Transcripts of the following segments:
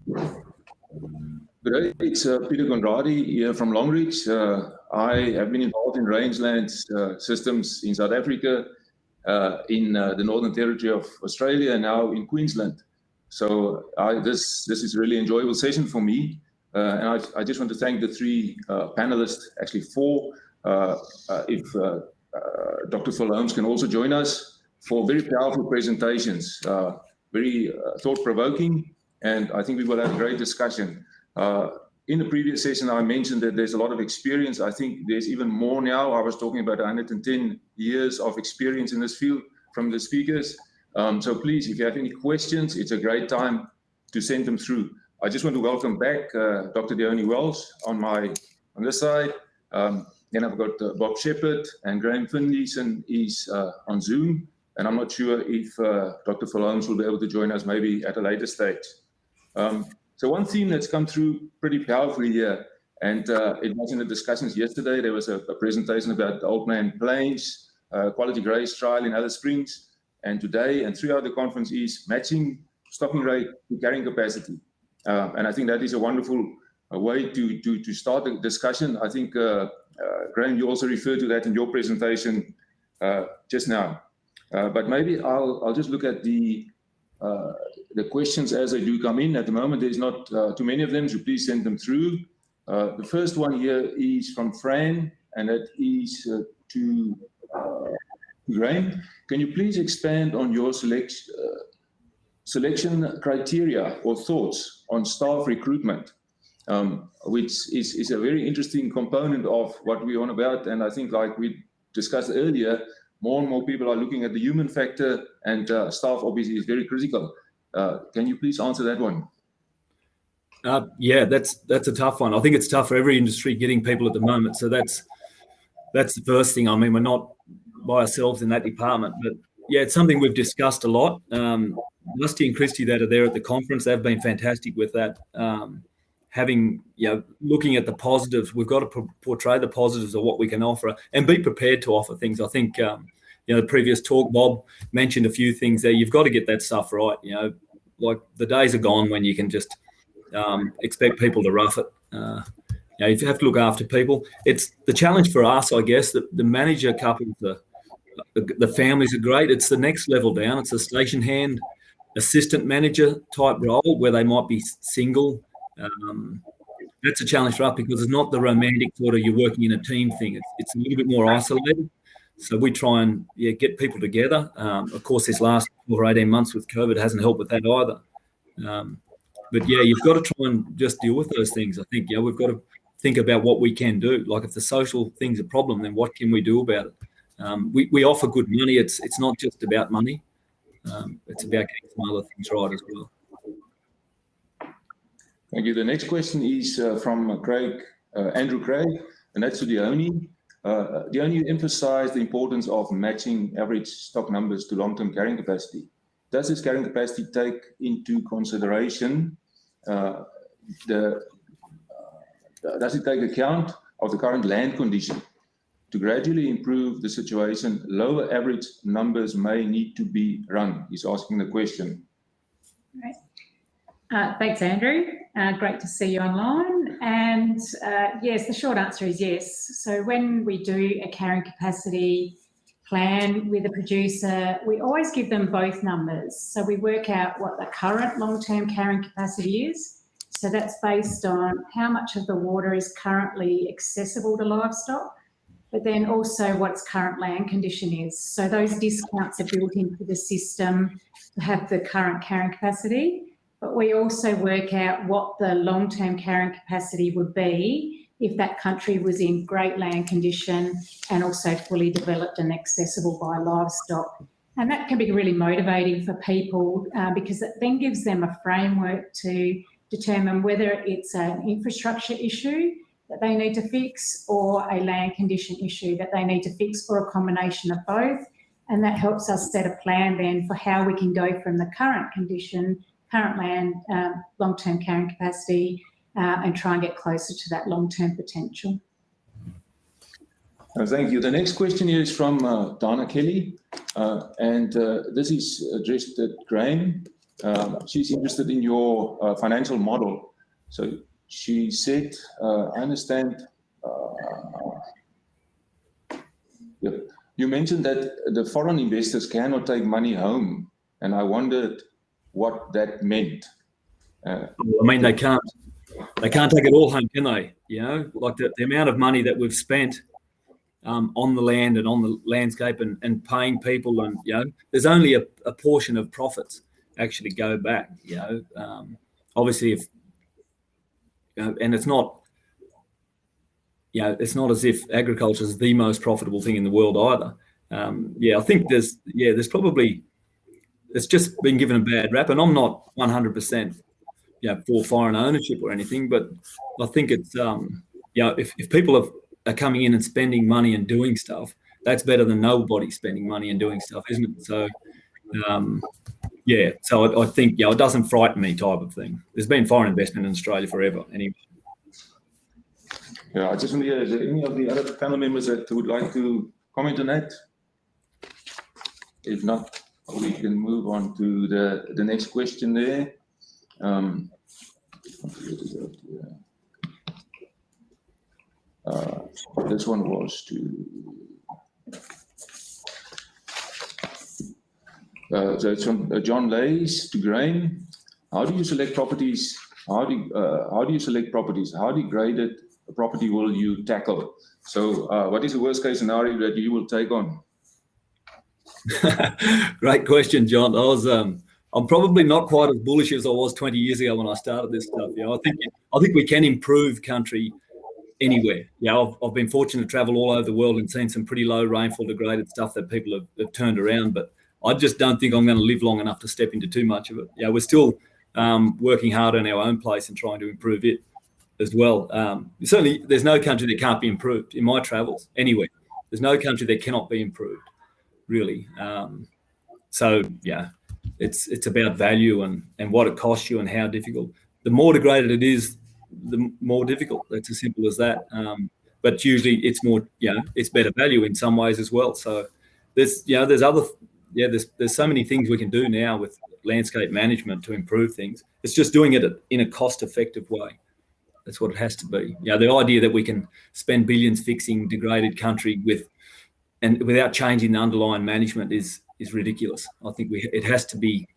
Good day, it's Pieter Conradie here from Longreach. I have been involved in rangelands systems in South Africa, in the Northern Territory of Australia, and now in Queensland. So this is a really enjoyable session for me. And I just want to thank the three panelists, actually four, if Dr. Phil Holmes can also join us, for very powerful presentations, very thought-provoking, and I think we will have a great discussion. In the previous session, I mentioned that there's a lot of experience. I think there's even more now. I was talking about 110 years of experience in this field from the speakers. So please, if you have any questions, it's a great time to send them through. I just want to welcome back Dr. Dionne Walsh on this side. Then I've got Bob Shepherd, and Graham Finlayson is on Zoom. And I'm not sure if Dr. Phil Holmes will be able to join us maybe at a later stage. So one theme that's come through pretty powerfully here, and it was in the discussions yesterday, there was a presentation about the Old Man Plains, quality graze trial in Alice Springs, and today and throughout the conference is matching stocking rate to carrying capacity. And I think that is a wonderful way to start the discussion. I think, Graham, you also referred to that in your presentation just now. But maybe I'll just look at the questions as they do come in. At the moment, there's not too many of them, so please send them through. The first one here is from Fran, and that is to Graham. Can you please expand on your selection criteria or thoughts on staff recruitment, which is a very interesting component of what we're on about. And I think, like we discussed earlier, more and more people are looking at the human factor, and staff obviously is very critical. Can you please answer that one? Yeah, that's a tough one. I think it's tough for every industry getting people at the moment. So that's the first thing. I mean, we're not by ourselves in that department, but yeah, it's something we've discussed a lot. Rusty and Christy that are there at the conference, they've been fantastic with that. Looking at the positives, we've got to portray the positives of what we can offer and be prepared to offer things. I think, the previous talk, Bob mentioned a few things there. You've got to get that stuff right. Like the days are gone when you can just expect people to rough it. You have to look after people. It's the challenge for us, I guess, that the manager couples, the families are great. It's the next level down. It's a station hand, assistant manager type role where they might be single. That's a challenge for us because it's not the romantic sort of you're working in a team thing. It's a little bit more isolated. So we try and get people together. Of course, this last 12 or 18 months with COVID hasn't helped with that either. But you've got to try and just deal with those things. I think we've got to think about what we can do. Like if the social thing's a problem, then what can we do about it? We offer good money. It's not just about money. It's about getting some other things right as well. Thank you. The next question is from Andrew Craig, and that's to Dionne. Dionne, you emphasized the importance of matching average stock numbers to long-term carrying capacity. Does this carrying capacity take into consideration, does it take account of the current land condition? To gradually improve the situation, lower average numbers may need to be run. He's asking the question. Right. Thanks, Andrew. Great to see you online. And yes, the short answer is yes. So when we do a carrying capacity plan with a producer, we always give them both numbers. So we work out what the current long-term carrying capacity is. So that's based on how much of the water is currently accessible to livestock, but then also what its current land condition is. So those discounts are built into the system to have the current carrying capacity. But we also work out what the long-term carrying capacity would be if that country was in great land condition and also fully developed and accessible by livestock. And that can be really motivating for people because it then gives them a framework to determine whether it's an infrastructure issue that they need to fix or a land condition issue that they need to fix, or a combination of both. And that helps us set a plan then for how we can go from the current condition, current land, long-term carrying capacity, and try and get closer to that long-term potential. Thank you. The next question here is from Donna Kelly, and this is addressed to Graham. she's interested in your financial model. So she said, I understand, you mentioned that the foreign investors cannot take money home, and I wondered what that meant. I mean, they can't take it all home, can they? You know, like the amount of money that we've spent on the land and on the landscape and paying people, and you know, there's only a portion of profits actually go back. You know, obviously, if and it's not. You know, it's not as if agriculture is the most profitable thing in the world either. I think there's probably, it's just been given a bad rap, and I'm not 100%, for foreign ownership or anything, but I think it's, if people are coming in and spending money and doing stuff, that's better than nobody spending money and doing stuff, isn't it? So, so I think, it doesn't frighten me type of thing. There's been foreign investment in Australia forever anyway. Yeah, I just want to hear, is there any of the other panel members that would like to comment on that? If not, we can move on to the next question there. This one was to... so it's from John Lays to Grain. How do you select properties? How do you select properties? How degraded a property will you tackle? So what is the worst case scenario that you will take on? Great question, John. I'm probably not quite as bullish as I was 20 years ago when I started this stuff. I think we can improve country anywhere. I've been fortunate to travel all over the world and seen some pretty low rainfall degraded stuff that people have turned around, but I just don't think I'm going to live long enough to step into too much of it. We're still working hard on our own place and trying to improve it as well. Certainly, there's no country that can't be improved in my travels anywhere. There's no country that cannot be improved, really. It's about value and what it costs you and how difficult. The more degraded it is, the more difficult. It's as simple as that. But usually, it's more, it's better value in some ways as well. So there's so many things we can do now with landscape management to improve things. It's just doing it in a cost-effective way. That's what it has to be. The idea that we can spend billions fixing degraded country without changing the underlying management is ridiculous. I think it has to be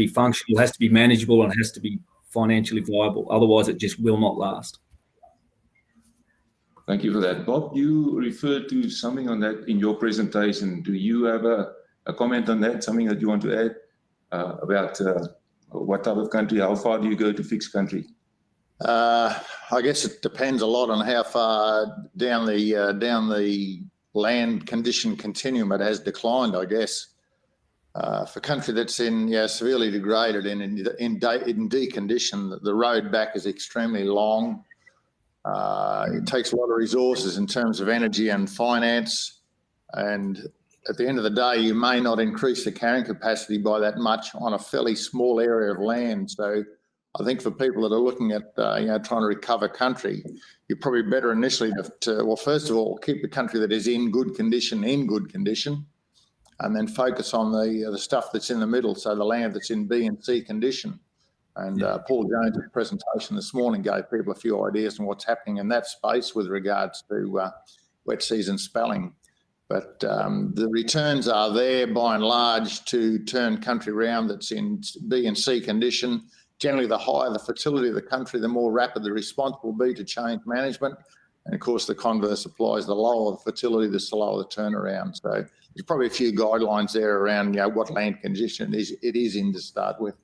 functional, it has to be manageable, and it has to be financially viable. Otherwise, it just will not last. Thank you for that. Bob, you referred to something on that in your presentation. Do you have a comment on that, something that you want to add about what type of country, how far do you go to fix country? I guess it depends a lot on how far down the land condition continuum it has declined, I guess. For country that's in severely degraded and in decondition, the road back is extremely long. It takes a lot of resources in terms of energy and finance, and at the end of the day, you may not increase the carrying capacity by that much on a fairly small area of land. So I think for people that are looking at trying to recover country, you're probably better initially to first of all, keep the country that is in good condition, and then focus on the stuff that's in the middle, so the land that's in B and C condition. And Paul Jones' presentation this morning gave people a few ideas on what's happening in that space with regards to wet season spelling. But the returns are there by and large to turn country around that's in B and C condition. Generally, the higher the fertility of the country, the more rapid the response will be to change management. And of course, the converse applies. The lower the fertility, the slower the turnaround. So there's probably a few guidelines there around what land condition it is in to start with.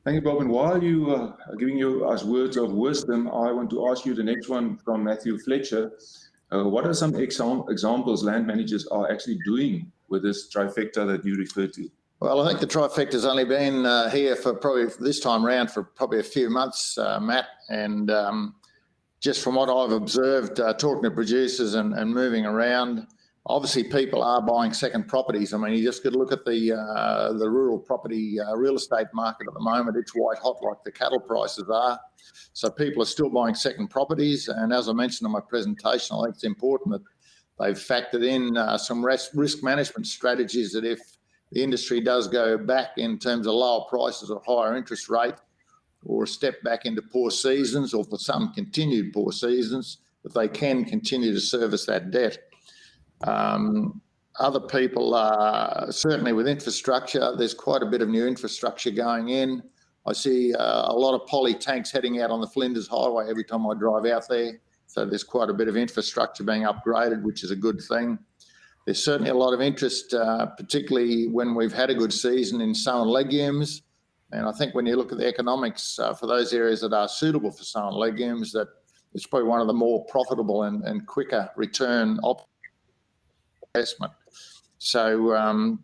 Thank you, Bob. And while you are giving us words of wisdom, I want to ask you the next one from Matthew Fletcher. What are some examples land managers are actually doing with this trifecta that you referred to? Well, I think the trifecta's only been here for probably this time around for probably a few months, Matt. And just from what I've observed, talking to producers and moving around, obviously people are buying second properties. I mean, you just got to look at the rural property real estate market at the moment. It's white hot like the cattle prices are. So people are still buying second properties. And as I mentioned in my presentation, I think it's important that they've factored in some risk management strategies that if the industry does go back in terms of lower prices or higher interest rate, or a step back into poor seasons, or for some continued poor seasons, that they can continue to service that debt. Other people, certainly with infrastructure, there's quite a bit of new infrastructure going in. I see a lot of poly tanks heading out on the Flinders Highway every time I drive out there. So there's quite a bit of infrastructure being upgraded, which is a good thing. There's certainly a lot of interest, particularly when we've had a good season in sown legumes. And I think when you look at the economics for those areas that are suitable for sown legumes, that it's probably one of the more profitable and quicker return investment. So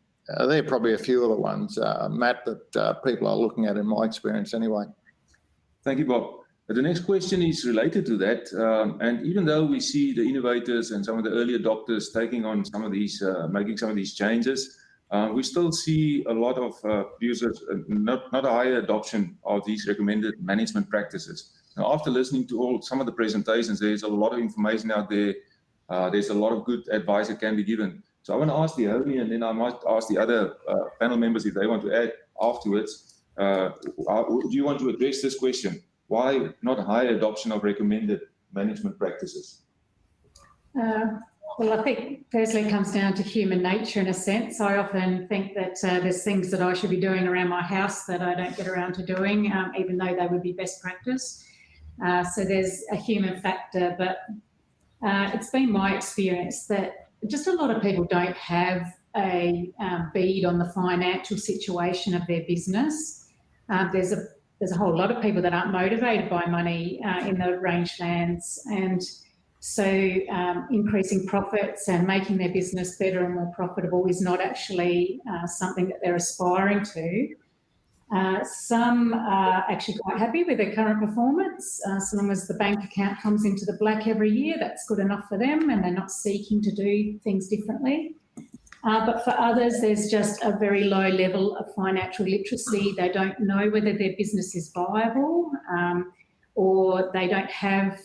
they're probably a few of the ones, Matt, that people are looking at in my experience anyway. Thank you, Bob. The next question is related to that. And even though we see the innovators and some of the early adopters taking on some of these, making some of these changes, we still see a lot of users, not a higher adoption of these recommended management practices. Now, after listening to some of the presentations, there's a lot of information out there. There's a lot of good advice that can be given. So I want to ask Dionne, and then I might ask the other panel members if they want to add afterwards. Do you want to address this question? Why not higher adoption of recommended management practices? Well, I think firstly it comes down to human nature in a sense. I often think that there's things that I should be doing around my house that I don't get around to doing, even though they would be best practice. So there's a human factor, but it's been my experience that just a lot of people don't have a bead on the financial situation of their business. There's a whole lot of people that aren't motivated by money in the rangelands, and so increasing profits and making their business better and more profitable is not actually something that they're aspiring to. Some are actually quite happy with their current performance. So long as the bank account comes into the black every year, that's good enough for them, and they're not seeking to do things differently. But for others, there's just a very low level of financial literacy. They don't know whether their business is viable, or they don't have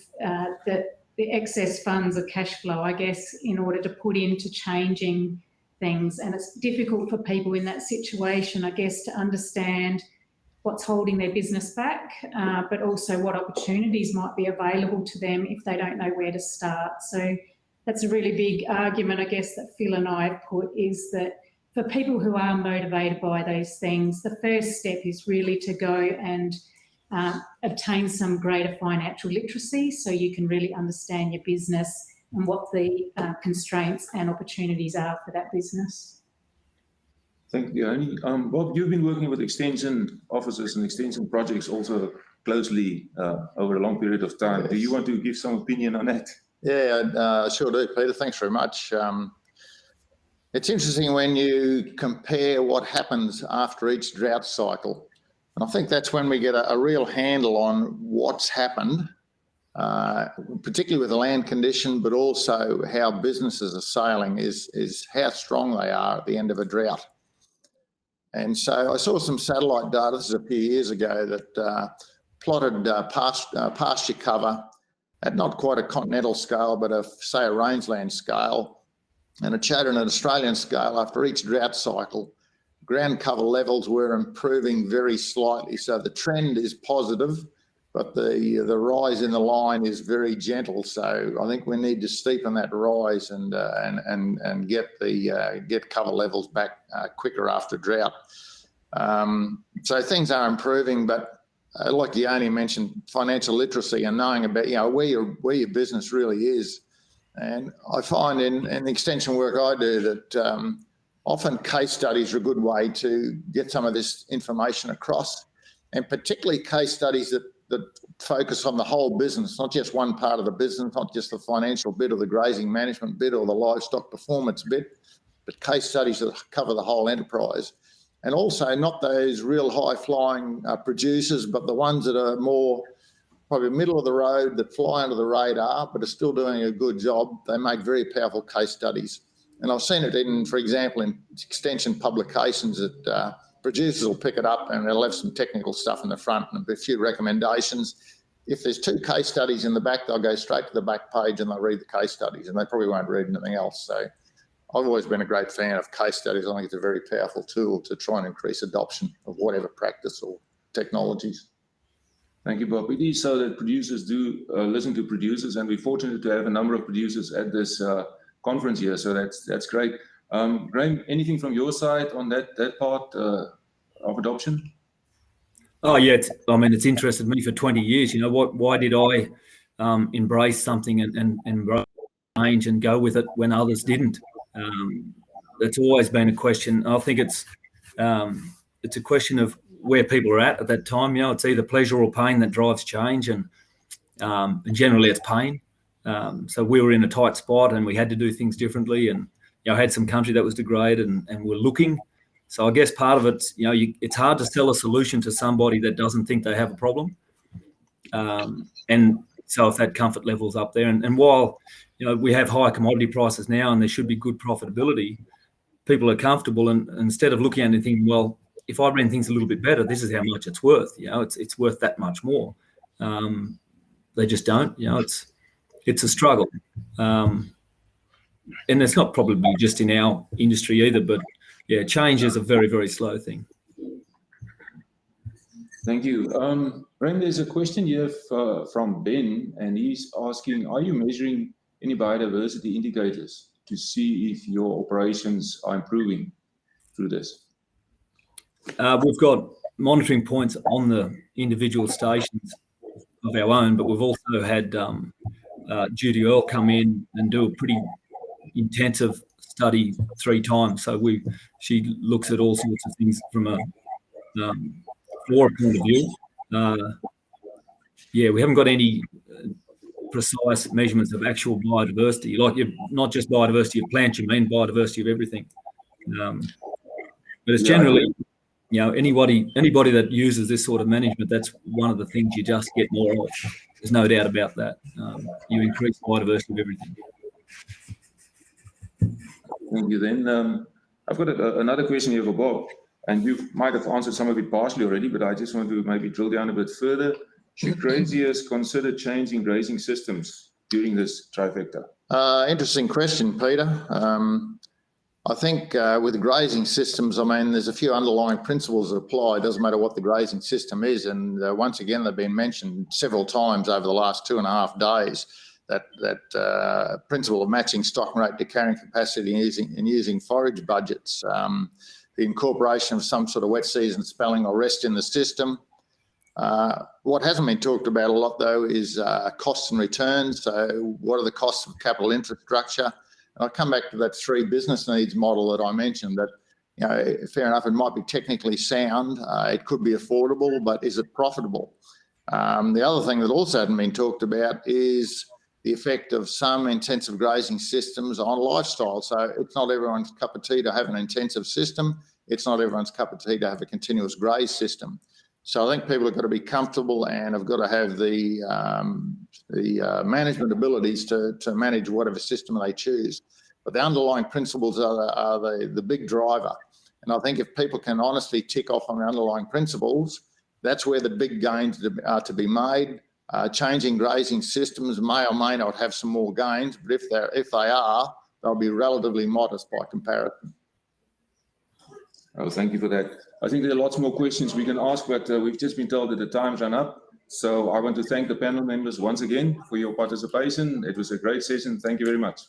the excess funds or cash flow, I guess, in order to put into changing things. And it's difficult for people in that situation, I guess, to understand what's holding their business back, but also what opportunities might be available to them if they don't know where to start. So that's a really big argument, I guess, that Phil and I have put, is that for people who are motivated by those things, the first step is really to go and obtain some greater financial literacy so you can really understand your business and what the constraints and opportunities are for that business. Thank you, Dionne. Bob, you've been working with extension officers and extension projects also closely over a long period of time. Yes. Do you want to give some opinion on that? Yeah, sure do, Peter. Thanks very much. It's interesting when you compare what happens after each drought cycle. And I think that's when we get a real handle on what's happened, particularly with the land condition, but also how businesses are sailing is how strong they are at the end of a drought. And so I saw some satellite data, this is a few years ago, that plotted pasture cover at not quite a continental scale, but say a rangeland scale. And it showed on an Australian scale after each drought cycle, ground cover levels were improving very slightly. So the trend is positive, but the rise in the line is very gentle. So I think we need to steepen that rise and get cover levels back quicker after drought. So things are improving, but like Dionne mentioned, financial literacy and knowing about where your business really is. And I find in the extension work I do that often case studies are a good way to get some of this information across, and particularly case studies that focus on the whole business, not just one part of the business, not just the financial bit or the grazing management bit or the livestock performance bit, but case studies that cover the whole enterprise. And also not those real high-flying producers, but the ones that are more probably middle of the road, that fly under the radar, but are still doing a good job. They make very powerful case studies. And I've seen it in, for example, in extension publications that producers will pick it up and they'll have some technical stuff in the front and a few recommendations. If there's 2 case studies in the back, they'll go straight to the back page and they'll read the case studies, and they probably won't read anything else. So I've always been a great fan of case studies. I think it's a very powerful tool to try and increase adoption of whatever practice or technologies. Thank you, Bob. It is so that producers do listen to producers, and we're fortunate to have a number of producers at this conference here. So that's great. Graham, anything from your side on that part of adoption? Oh yeah, it's interested me for 20 years. You know, why did I embrace something and embrace change and go with it when others didn't? That's always been a question. I think it's a question of where people are at that time. You know, it's either pleasure or pain that drives change, and generally it's pain. So we were in a tight spot and we had to do things differently, and I had some country that was degraded and we're looking. So I guess part of it's, it's hard to sell a solution to somebody that doesn't think they have a problem. And so if that comfort level's up there, and while, we have higher commodity prices now and there should be good profitability, people are comfortable, and instead of looking at anything, well, if I ran things a little bit better, this is how much it's worth. It's worth that much more. They just don't. It's a struggle. And it's not probably just in our industry either, but yeah, change is a very, very slow thing. Thank you. Graham, there's a question here from Ben, and he's asking, are you measuring any biodiversity indicators to see if your operations are improving through this? We've got monitoring points on the individual stations of our own, but we've also had Judy Earle come in and do a pretty intensive study 3 times. So she looks at all sorts of things from a flora point of view. We haven't got any precise measurements of actual biodiversity. Like, not just biodiversity of plants, you mean biodiversity of everything. But it's generally, anybody that uses this sort of management, that's one of the things you just get more of. There's no doubt about that. You increase biodiversity of everything. Thank you. Then I've got another question here for Bob, and you might have answered some of it partially already, but I just want to maybe drill down a bit further. Should graziers consider changing grazing systems during this trifecta? Interesting question, Peter. I think with grazing systems, there's a few underlying principles that apply. It doesn't matter what the grazing system is. And once again, they've been mentioned several times over the last 2.5 days, that principle of matching stock rate to carrying capacity and using forage budgets, the incorporation of some sort of wet season spelling or rest in the system. What hasn't been talked about a lot, though, is costs and returns. So what are the costs of capital infrastructure? And I'll come back to that 3 business needs model that I mentioned, that, fair enough, it might be technically sound, it could be affordable, but is it profitable? The other thing that also hasn't been talked about is the effect of some intensive grazing systems on lifestyle. So it's not everyone's cup of tea to have an intensive system. It's not everyone's cup of tea to have a continuous graze system. So I think people have got to be comfortable and have got to have the management abilities to manage whatever system they choose. But the underlying principles are the big driver. And I think if people can honestly tick off on the underlying principles, that's where the big gains are to be made. Changing grazing systems may or may not have some more gains, but if they are, they'll be relatively modest by comparison. Oh, thank you for that. I think there are lots more questions we can ask, but we've just been told that the time's run up. So I want to thank the panel members once again for your participation. It was a great session. Thank you very much.